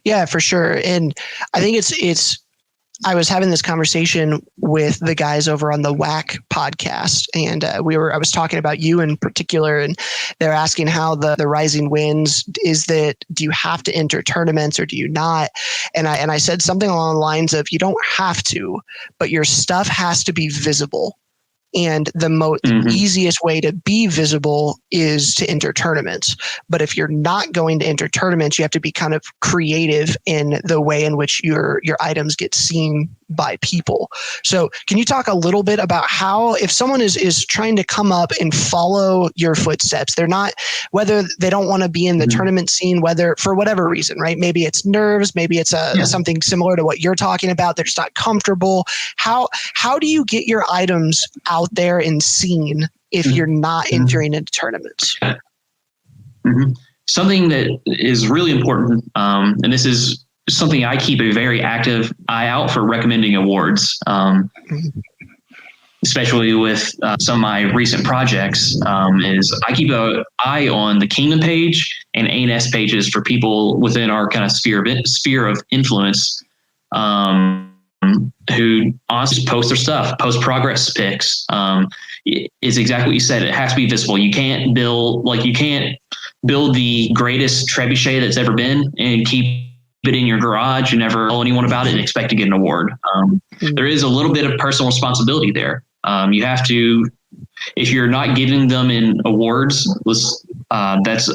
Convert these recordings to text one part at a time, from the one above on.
Yeah, for sure. And I think I was having this conversation with the guys over on the WAC podcast, and I was talking about you in particular, and they're asking how the rising winds is that, do you have to enter tournaments or do you not? And I said something along the lines of, you don't have to, but your stuff has to be visible. And the easiest way to be visible is to enter tournaments. But if you're not going to enter tournaments, you have to be kind of creative in the way in which your items get seen by people. So can you talk a little bit about how, if someone is trying to come up and follow your footsteps, they're not, whether they don't want to be in the tournament scene, whether for whatever reason, right? Maybe it's nerves, maybe it's something similar to what you're talking about. They're just not comfortable. How do you get your items out there and seen if you're not entering into tournaments? Something that is really important, and this is something I keep a very active eye out for recommending awards, especially with some of my recent projects, is I keep an eye on the Kingdom page and A&S pages for people within our kind of sphere of influence, who honestly post their stuff, post progress pics. Is exactly what you said. It has to be visible. You can't build the greatest trebuchet that's ever been and keep it in your garage and never tell anyone about it and expect to get an award. There is a little bit of personal responsibility there. You have to, if you're not giving them in awards, that's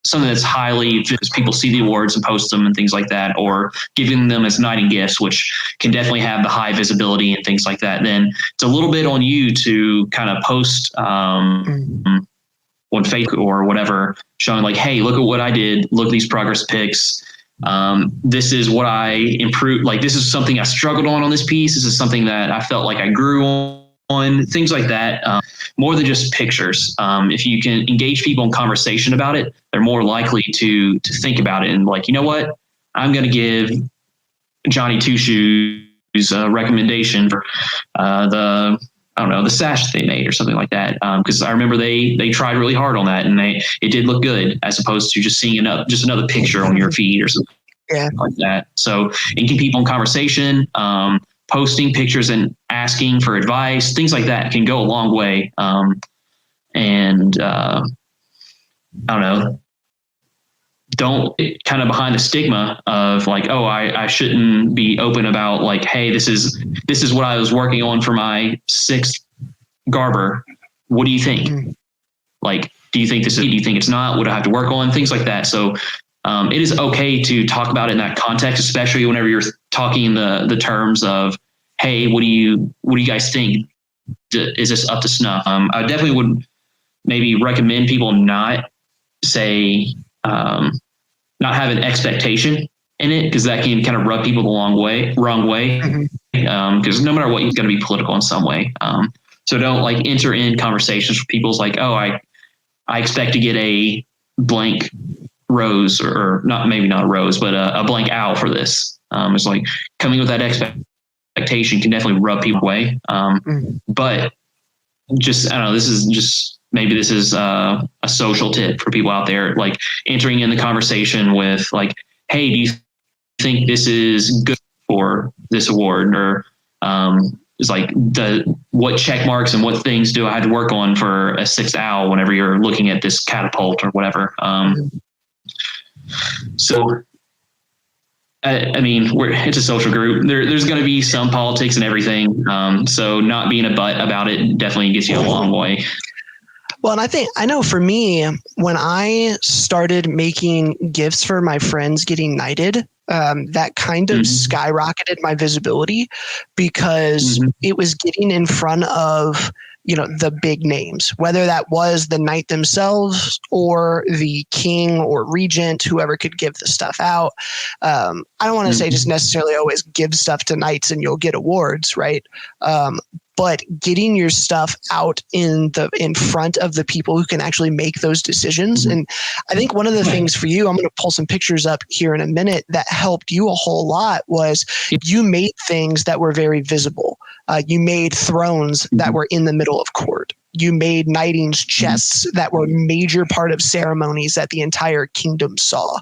something that's highly, because people see the awards and post them and things like that, or giving them as knighting gifts, which can definitely have the high visibility and things like that. Then it's a little bit on you to kind of post on Facebook or whatever, showing like, hey, look at what I did. Look at these progress pics. This is what I improved. Like, this is something I struggled on this piece. This is something that I felt like I grew on, things like that. More than just pictures. If you can engage people in conversation about it, they're more likely to think about it and like, you know what, I'm going to give Johnny Two Shoes a recommendation for the sash they made or something like that. Because I remember they tried really hard on that and it did look good, as opposed to just seeing another picture on your feed or something like that. So engaging people in conversation, posting pictures and asking for advice, things like that can go a long way. Don't kind of behind the stigma of like, oh, I shouldn't be open about like, hey, this is what I was working on for my 6th Garber. What do you think? Like, do you think it's not? What do I have to work on? Things like that. So it is okay to talk about it in that context, especially whenever you're talking in the terms of, hey, what do you guys think? Is this up to snuff? I definitely would maybe recommend people not say, not have an expectation in it, because that can kind of rub people the wrong way. Because no matter what, it's going to be political in some way. So don't like enter in conversations with people's like, oh, I expect to get a blank rose, or maybe not a rose, but a blank owl for this. It's like coming with that expectation can definitely rub people away. But just, I don't know, this is a social tip for people out there, like entering in the conversation with like, hey, do you think this is good for this award? Or it's like what check marks and what things do I have to work on for a 6th owl whenever you're looking at this catapult or whatever. So I mean, it's a social group. There's going to be some politics and everything. So not being a butt about it definitely gets you a long way. Well, and I know for me, when I started making gifts for my friends getting knighted, that kind of skyrocketed my visibility, because it was getting in front of, the big names, whether that was the knight themselves or the king or regent, whoever could give the stuff out. I don't want to say just necessarily always give stuff to knights and you'll get awards, right? But getting your stuff out in front of the people who can actually make those decisions. And I think one of the things for you, I'm going to pull some pictures up here in a minute, that helped you a whole lot was you made things that were very visible. You made thrones that were in the middle of court. You made knighting's chests that were a major part of ceremonies that the entire kingdom saw.